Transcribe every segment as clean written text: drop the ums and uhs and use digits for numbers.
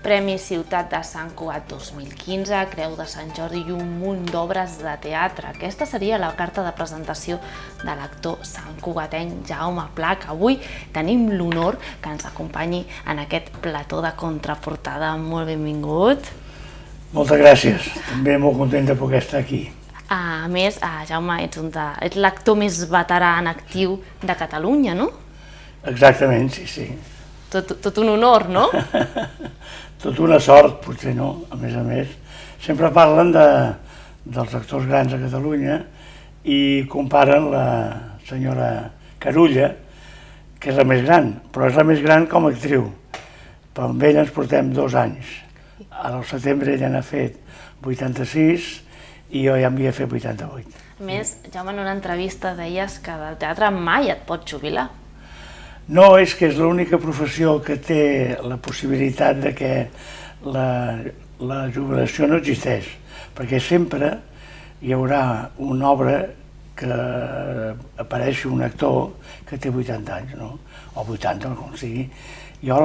Premi Ciutat de Sant Cugat 2015, Creu de Sant Jordi i un munt d'obres de teatre. Aquesta seria la carta de presentació de l'actor santcugatenc Jaume Pla, que avui tenim l'honor que ens acompanyi en aquest plató de contraportada. Molt benvingut. Moltes gràcies, també molt content de poder estar aquí. A més, Jaume, ets l'actor més veterà en actiu de Catalunya, no? Exactament, sí. Tot un honor, no? Tot una sort, potser no, a més. Sempre parlen dels actors grans a Catalunya i comparen la senyora Carulla, que és la més gran, però és la més gran com a actriu. Però amb ella ens portem 2 anys. Ara al setembre ella n'ha fet 86 i jo ja en havia fet 88. A més, Jaume, en una entrevista deies que del teatre mai et pots jubilar. No, és que és l'única professió que té la possibilitat de que la jubilació no existeix, perquè sempre hi haurà una obra que apareixi un actor que té 80 anys, no? O 80, com sigui. Jo,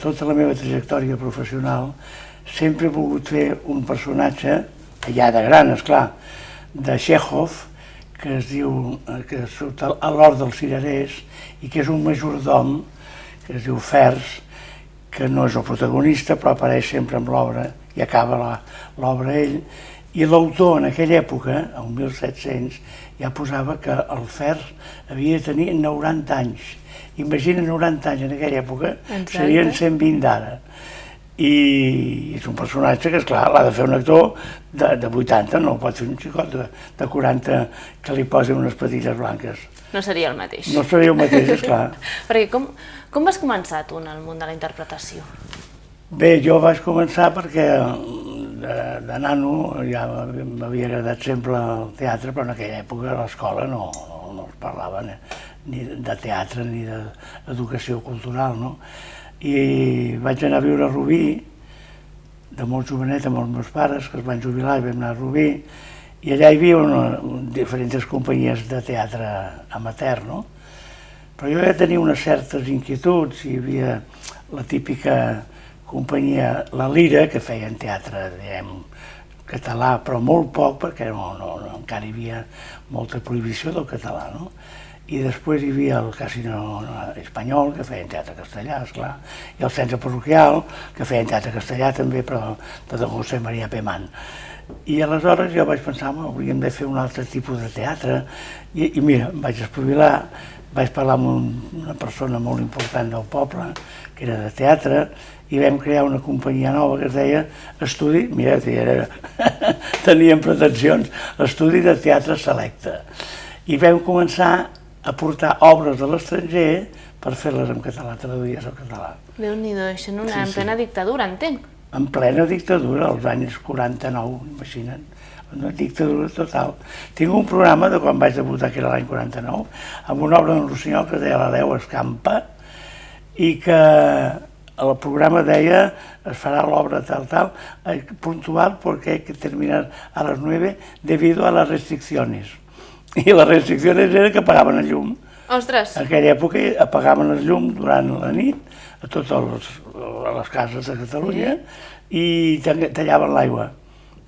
tota la meva trajectòria professional, sempre he volgut fer un personatge, ja de gran, esclar, de Txékhov, que es diu, que surt a l'Hort dels Cirerers i que és un majordom, que es diu Fers, que no és el protagonista però apareix sempre amb l'obra i acaba l'obra ell. I l'autor en aquella època, el 1700, ja posava que el Fers havia de tenir 90 anys. Imagina 90 anys en aquella època, serien 120 d'ara. I és un personatge que, esclar, l'ha de fer un actor de 80, no pot fer un xicot de 40 que li posi unes patilles blanques. No seria el mateix. No seria el mateix, esclar. Perquè com vas començar tu en el món de la interpretació? Bé, jo vaig començar perquè de nano ja m'havia agradat sempre el teatre, però en aquella època a l'escola no es parlava ni de teatre ni d'educació cultural, no? I vaig anar a viure a Rubí, de molt jovenet amb els meus pares, que es van jubilar i vam anar a Rubí, i allà hi havia diferents companyies de teatre amateur, no? Però jo ja tenia unes certes inquietuds, hi havia la típica companyia, la Lira, que feien teatre, diguem, català, però molt poc, perquè encara hi havia molta prohibició del català, no? I després hi havia el Casino Espanyol, que feien teatre castellà, esclar, i el Centre Parroquial, que feien teatre castellà també, però de Don José María Pemán. I aleshores jo vaig pensar, hauríem de fer un altre tipus de teatre, i mira, em vaig espavilar, vaig parlar amb una persona molt important del poble, que era de teatre, i vam crear una companyia nova que es deia Estudi, mira, teníem pretensions, Estudi de Teatre Selecte. I vam començar a portar obres de l'estranger per fer-les en català, traduïdes al català. Déu-n'hi-do, això en plena dictadura, entenc. En plena dictadura, als anys 49, imagina't, una dictadura total. Tinc un programa de quan vaig debutar, que era l'any 49, amb una obra d'en Rossinyol que es deia L'Aleu escampa, i que el programa deia es farà l'obra tal, puntual porque hay que terminar a las 9 debido a las restricciones. I les restriccions eren que apagaven el llum. Ostres! En aquella època apagaven el llum durant la nit a totes les cases de Catalunya i tallaven l'aigua.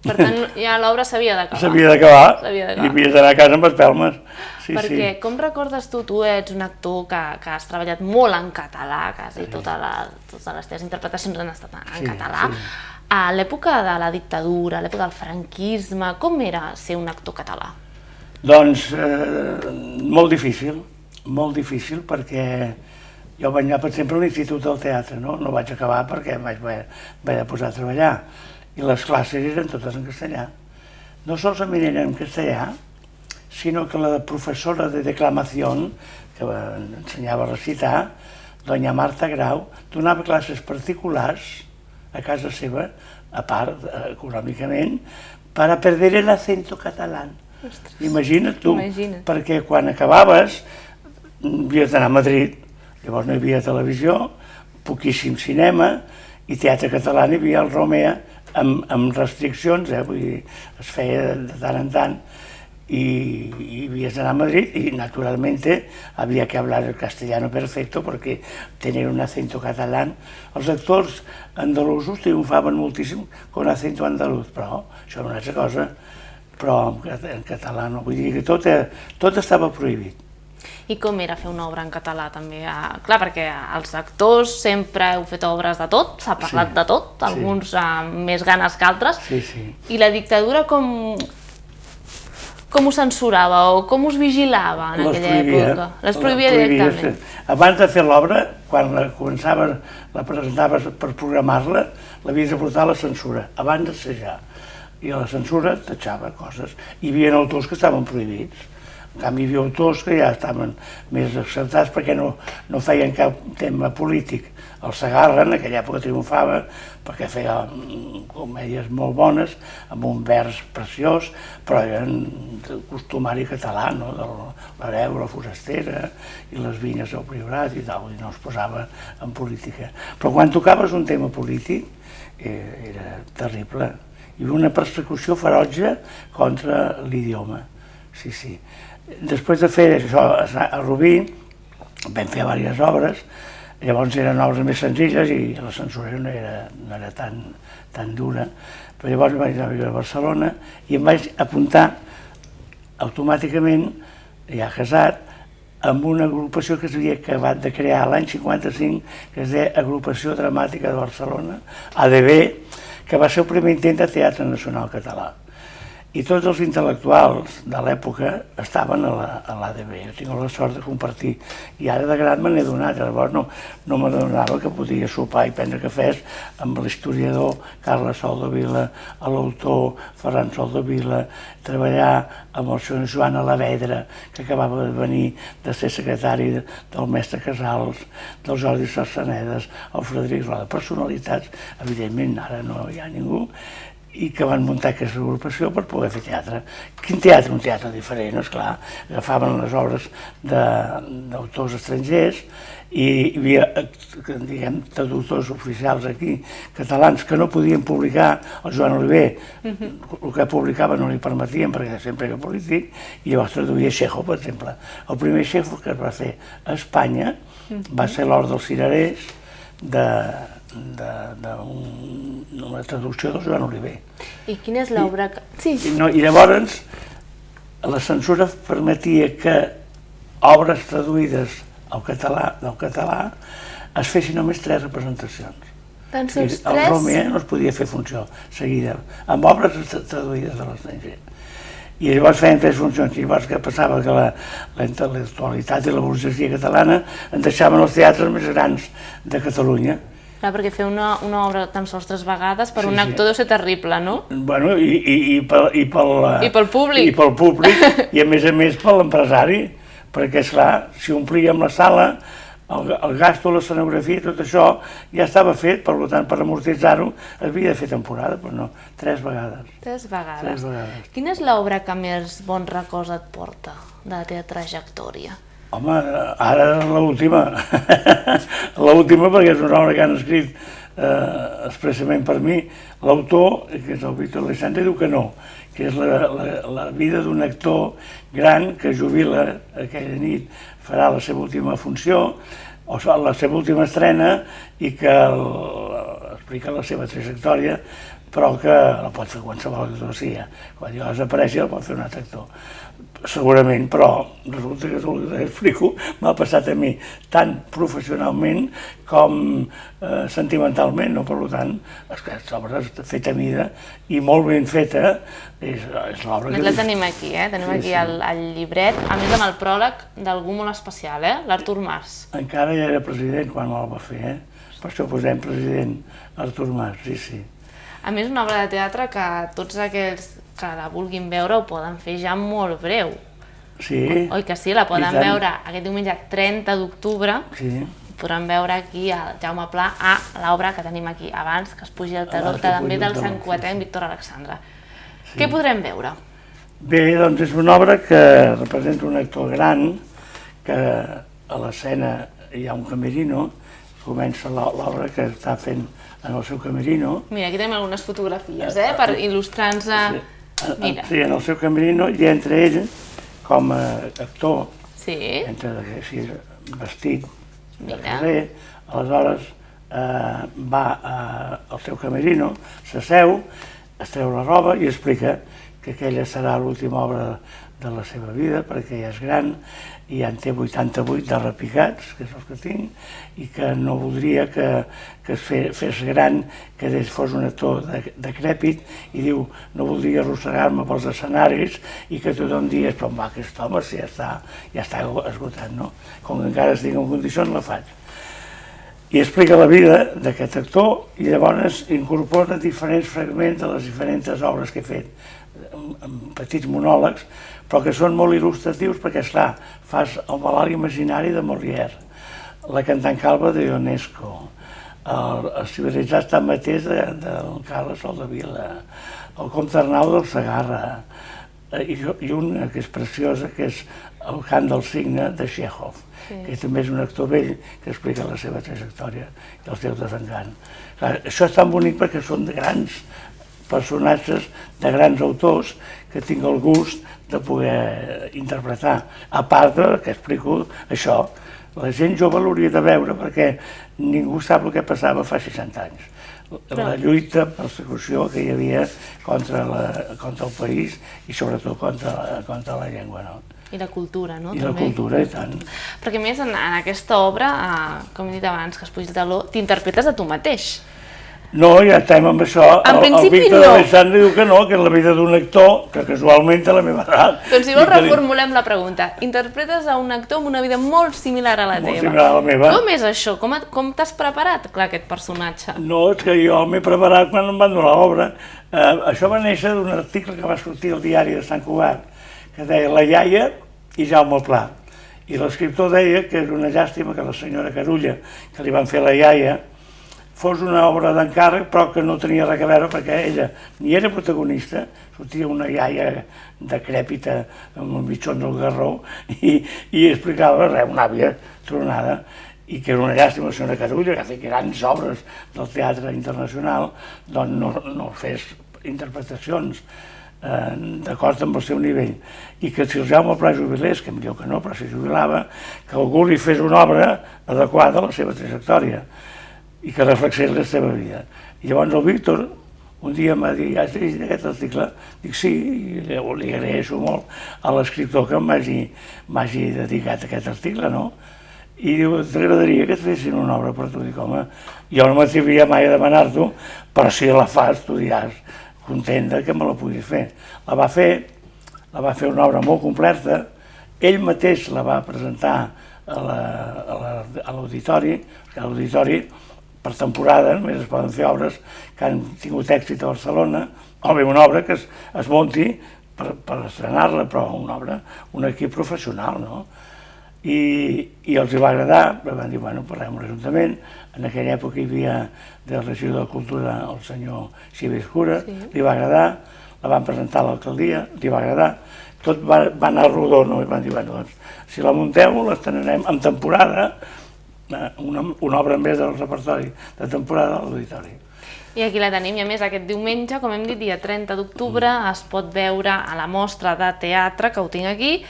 Per tant, ja l'obra s'havia d'acabar. S'havia d'acabar i havies d'anar a casa amb espelmes. Perquè, com recordes tu ets un actor que has treballat molt en català, quasi totes les teves interpretacions han estat en català. A l'època de la dictadura, a l'època del franquisme, com era ser un actor català? Doncs molt difícil perquè jo vaig anar, per exemple, a l'Institut del Teatre, no vaig acabar perquè em vaig haver de posar a treballar i les classes eren totes en castellà. No solament eren en castellà, sinó que la professora de declamació, que ensenyava a recitar, doña Marta Grau, donava classes particulars a casa seva, a part, econòmicament, per a perder el acento català. Imagina't tu, perquè quan acabaves havies d'anar a Madrid, llavors no hi havia televisió, poquíssim cinema i teatre català hi havia el Romea amb restriccions, vull dir, es feia de tant en tant y havies d'anar a Madrid y naturalmente había que hablar el castellano perfecto porque tenir un acento catalán. Els actors andalusos triomfaven moltíssim con acento andaluz, però això és una altra cosa, però en català no, vull dir que tot estava prohibit. I com era fer una obra en català també? Clar, perquè els actors sempre heu fet obres de tot, s'ha parlat de tot, alguns amb més ganes que altres, i la dictadura com ho censurava o com us vigilava en aquella època? Les prohibia directament. Abans de fer l'obra, quan la començaves, la presentaves per programar-la, l'havies de portar a la censura, abans d'assajar. I a la censura tatxava coses. Hi havia autors que estaven prohibits. En canvi, hi havia autors que ja estaven més acceptats perquè no feien cap tema polític. El Segarra en aquella època triomfava perquè feia comèdies molt bones, amb un vers preciós, però eren del costumari català, de l'hereu, la forastera i les vinyes del Priorat i tal, i no es posava en política. Però quan tocaves un tema polític era terrible. Hi havia una persecució ferotge contra l'idioma. Sí, sí. Després de fer això a Rubí, vam fer diverses obres, llavors eren obres més senzilles i la censura no era tan dura, però llavors vaig anar a viure a Barcelona i em vaig apuntar automàticament, ja casat, amb una agrupació que s'havia acabat de crear l'any 55, que es deia Agrupació Dramàtica de Barcelona, ADB, que va ser el primer intent de teatre nacional català. I tots els intel·lectuals de l'època estaven a l'ADB. Jo tinc la sort de compartir. I ara de gran me n'he donat. Llavors no m'adonava que podia sopar i prendre cafès amb l'historiador Carles Soldevila, l'autor Ferran Soldevila, treballar amb el senyor Joan Alavedra, que acabava de venir de ser secretari del mestre Casals, del Jordi Sarsenedes, el Frederic Roda. Personalitats, evidentment, ara no hi ha ningú, i que van muntar aquesta agrupació per poder fer teatre. Quin teatre? Un teatre diferent, esclar. Agafaven les obres d'autors estrangers i hi havia, diguem, traductors oficials aquí, catalans, que no podien publicar. El Joan Oliver, el que publicava no li permetien perquè sempre era polític, i llavors traduïa Chekhov, per exemple. El primer Chekhov que es va fer a Espanya va ser l'Hort dels Cirerers, d'una traducció del Joan Oliver. I quina és l'obra que... I llavors la censura permetia que obres traduïdes del català es fessin només 3 representacions. Tan sols 3? El Romer no es podia fer funció seguida, amb obres traduïdes de l'estranger. I llavors feien 3 funcions, i llavors què passava? Que la intel·lectualitat i la burgesia catalana en deixaven els teatres més grans de Catalunya. Clar, perquè fer una obra tan sols 3 vegades per un actor deu ser terrible, no? Bueno, i pel públic. I pel públic, i a més per l'empresari, perquè, esclar, si omplíem la sala, el gasto, l'escenografia, tot això ja estava fet, per tant, per amortitzar-ho, havia de fer temporada, però no, 3 vegades. 3 vegades. Quina és l'obra que més bons records et porta de la teva trajectòria? Home, ara l'última. L'última perquè és una obra que han escrit expressament per mi. L'autor, que és el Víctor Aleixandre, diu que no, que és la vida d'un actor gran que jubila aquella nit, farà la seva última funció, o la seva última estrena, i que explica la seva trajectòria, però que la pot fer qualsevol actor sigui. Quan jo desapareixi la pot fer un altre actor. Segurament, però resulta que el que explico m'ha passat a mi tant professionalment com sentimentalment, no? Per tant, l'obra feta a mida i molt ben feta és l'obra que... La tenim aquí, tenim aquí el llibret, a més amb el pròleg d'algú molt especial, l'Artur Mas. Encara ja era president quan me'l va fer, per això posem president Artur Mas, sí. A més, una obra de teatre que tots aquells que la vulguin veure ho poden fer ja molt breu. Sí. Oi que sí? La poden veure aquest diumenge 30 d'octubre. Sí. Podran veure aquí a Jaume Pla a l'obra que tenim aquí abans, que es pugi al teló també del Sant Cugatenc Víctor Alexandre. Què podrem veure? Bé, doncs és una obra que representa un actor gran, que a l'escena hi ha un camerino, comença l'obra que està fent en el seu camerino. Mira, aquí tenim algunes fotografies, per il·lustrar-nos en el seu camerino, i entre ell, com a actor, entre així, vestit de carrer, aleshores va al seu camerino, s'asseu, es treu la roba i explica que aquella serà l'última obra de la seva vida, perquè ja és gran i ja en té 88 de repicats, que és els que tinc, i que no voldria que es fes gran, que ell fos un actor decrèpit, i diu, no voldria arrossegar-me pels escenaris i que tothom digués, però va, aquest home si ja està esgotat, no? Com que encara estic en condicions, la faig. I explica la vida d'aquest actor i llavors incorpora diferents fragments de les diferents obres que he fet, petits monòlegs, però que són molt il·lustratius perquè, esclar, fas el malalt imaginari de Molière, la cantant calva de Ionesco, els civilitzats tanmaters del Carles Soldevila, el comte Arnau del Segarra, i una que és preciosa, que és el cant del cigne de Txékhov, que també és un actor vell que explica la seva trajectòria i el seu desengany. Això és tan bonic perquè són de grans personatges, de grans autors, que tinc el gust de poder interpretar. A part que explico això, la gent jove l'hauria de veure perquè ningú sap el que passava fa 60 anys. La lluita, persecució que hi havia contra el país i sobretot contra la llengua. I la cultura, no? I la cultura, i tant. Perquè a més, en aquesta obra, com he dit abans, que es puja el taló, t'interpretes a tu mateix. No, ja estem amb això. En principi no. El Víctor Alessandri diu que no, que és la vida d'un actor que casualment té la meva edat. Doncs si vols reformulem la pregunta. Interpretes a un actor amb una vida molt similar a la teva. Molt similar a la meva. Com és això? Com t'has preparat, clar, aquest personatge? No, és que jo m'he preparat quan em van donar l'obra. Això va néixer d'un article que va sortir al diari de Sant Cugat, que deia La iaia i Jaume Pla. I l'escriptor deia que és una llàstima que la senyora Carulla, que li van fer la iaia, fos una obra d'encàrrec, però que no tenia res a veure perquè ella ni era protagonista, sortia una iaia decrèpita amb el mitjón del garró i explicava res, una àvia tronada, i que era una llàstima la senyora Carulla, que ha fet grans obres del teatre internacional, doncs no fes interpretacions d'acord amb el seu nivell, i que si el Jaume Pla jubilés, que em diu que no, però si jubilava, que algú li fes una obra adequada a la seva trajectòria i que reflexés la seva vida. I llavors el Víctor un dia m'ha dit, has llegit aquest article? Dic sí, i li agraeixo molt a l'escriptor que m'hagi dedicat a aquest article, no? I diu, t'agradaria que et fessin una obra per tu? Dic, home, jo no m'atreviria mai a demanar-t'ho, però si la fas, tu diràs, contenta que me la puguis fer. La va fer una obra molt completa, ell mateix la va presentar a l'auditori, perquè a l'auditori per temporada només es poden fer obres que han tingut èxit a Barcelona, o bé una obra que es munti per estrenar-la, però una obra, un equip professional, no? I els hi va agradar, van dir, bueno, parlem amb l'Ajuntament, en aquella època hi havia del regidor de Cultura el senyor Xivi Escura, li va agradar, la van presentar a l'alcaldia, li va agradar, tot va anar rodó, no? I van dir, bueno, doncs, si la munteu, l'estrenarem en temporada, una obra més del repertori de temporada a l'auditori. I aquí la tenim, i a més aquest diumenge, com hem dit, dia 30 d'octubre, es pot veure a la mostra de teatre, que ho tinc aquí.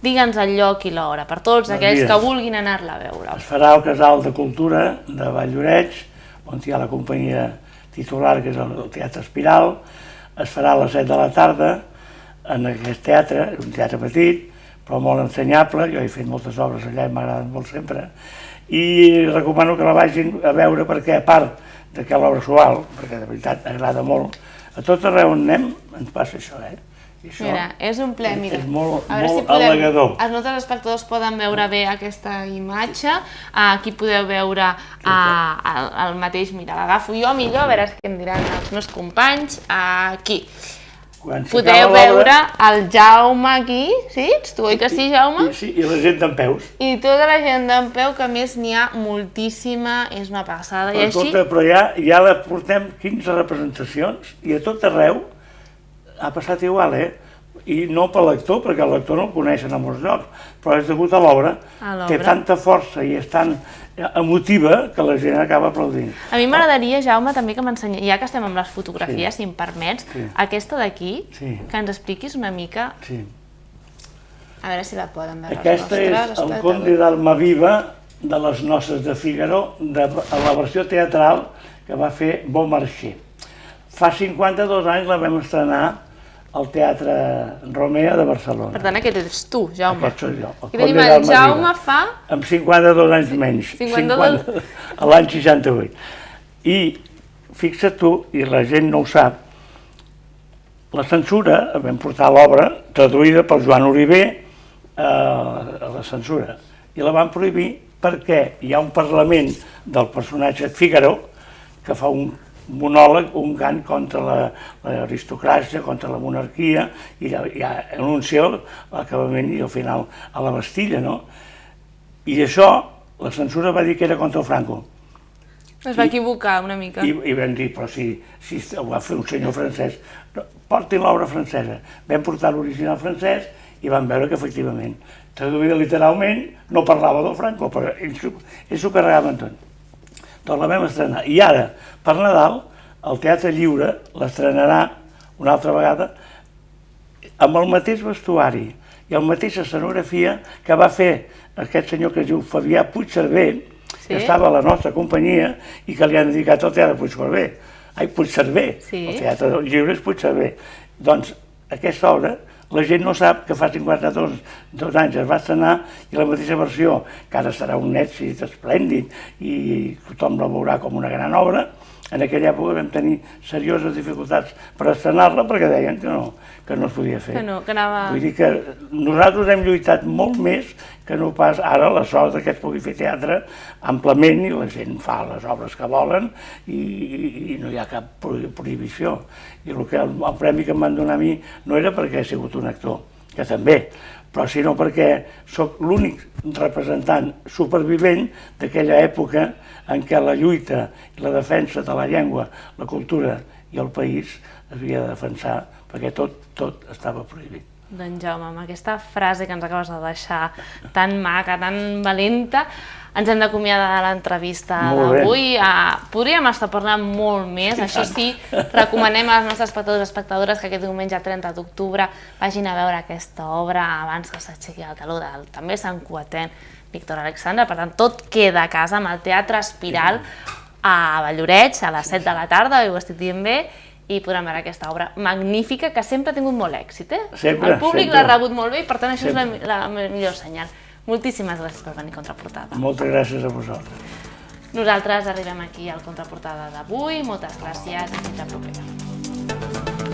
Digue'ns el lloc i l'hora, per tots aquells que vulguin anar-la a veure. Es farà al Casal de Cultura de Valldoreix, on hi ha la companyia titular, que és el Teatre Espiral. Es farà a les 7 de la tarda en aquest teatre, un teatre petit, però molt ensenyable. Jo he fet moltes obres allà i m'agraden molt sempre. I recomano que la vagin a veure perquè, a part que l'obra s'ho val, perquè de veritat agrada molt, a tot arreu on anem ens passa això, Mira, és un ple, mira. És molt al·legador. Els nostres espectadors poden veure bé aquesta imatge. Aquí podeu veure el mateix, mira, l'agafo jo millor, a veure què em diran els meus companys. Aquí. Podeu veure el Jaume aquí, sí? Tu oi que sí, Jaume? Sí, i la gent d'empeus. I tota la gent d'empeu, que a més n'hi ha moltíssima, és una passada. Però ja la portem 15 representacions i a tot arreu ha passat igual, I no per l'actor, perquè l'actor no el coneixen a molts llocs, però és degut a l'obra. Té tanta força i és tan emotiva que la gent acaba aplaudint. A mi m'agradaria, Jaume, també que m'ensenyés, ja que estem amb les fotografies, si em permets, aquesta d'aquí, que ens expliquis una mica... A veure si la poden veure. Aquesta és el Conde d'Almaviva de les Noces de Fígaro, a la versió teatral que va fer Beaumarchais. Fa 52 anys la vam estrenar al Teatre Romea de Barcelona. Per tant, aquest ets tu, Jaume. Aquest soc jo. I tenim el Jaume fa... Amb 52 anys menys. 52... A l'any 68. I fixa't tu, i la gent no ho sap, la censura, vam portar l'obra traduïda per Joan Oliver a la censura, i la van prohibir perquè hi ha un parlament del personatge Fígaro que fa un monòleg, un cant contra l'aristocràcia, contra la monarquia, i ja anuncia l'acabament i el final a la Bastilla, no? I això, la censura va dir que era contra el Franco. Es va equivocar una mica. I vam dir, però si ho va fer un senyor francès, portin l'obra francesa. Vam portar l'original francès i vam veure que efectivament, traduïda literalment, no parlava del Franco, però ells s'ho carregaven tot. Doncs la vam estrenar. I ara, per Nadal, el Teatre Lliure l'estrenarà una altra vegada amb el mateix vestuari i la mateixa escenografia que va fer aquest senyor que es diu Fabià Puigcerver, que estava a la nostra companyia i que li han dedicat al Teatre Puigcerver. Puigcerver, el Teatre Lliure és Puigcerver. Doncs aquesta obra la gent no sap que fa 52 anys es va estrenar i la mateixa versió, que ara serà un èxit esplèndid i tothom la veurà com una gran obra, en aquella època vam tenir serioses dificultats per estrenar-la perquè deien que no es podia fer. Vull dir que nosaltres hem lluitat molt més que no pas ara la sort que es pugui fer teatre amplament i la gent fa les obres que volen i no hi ha cap prohibició. I el premi que em van donar a mi no era perquè he sigut un actor, que també, però sinó perquè sóc l'únic representant supervivent d'aquella època en què la lluita i la defensa de la llengua, la cultura i el país es havia de defensar perquè tot estava prohibit. Doncs Jaume, amb aquesta frase que ens acabes de deixar tan maca, tan valenta, ens hem d'acomiadar de l'entrevista d'avui. Podríem estar parlant molt més, això sí, recomanem als nostres espectadors i espectadores que aquest diumenge 30 d'octubre vagin a veure aquesta obra abans que s'aixequi el teló del també santcugatenc Víctor Alexandre. Per tant, tot queda a casa amb el Teatre Espiral a Valloreig a les 7 de la tarda, ho estic dient bé, i podrem veure aquesta obra magnífica que sempre ha tingut molt èxit. El públic l'ha rebut molt bé i per tant això és la millor senyal. Moltíssimes gràcies per venir a Contraportada. Moltes gràcies a vosaltres. Nosaltres arribem aquí al Contraportada d'avui. Moltes gràcies i fins la propera.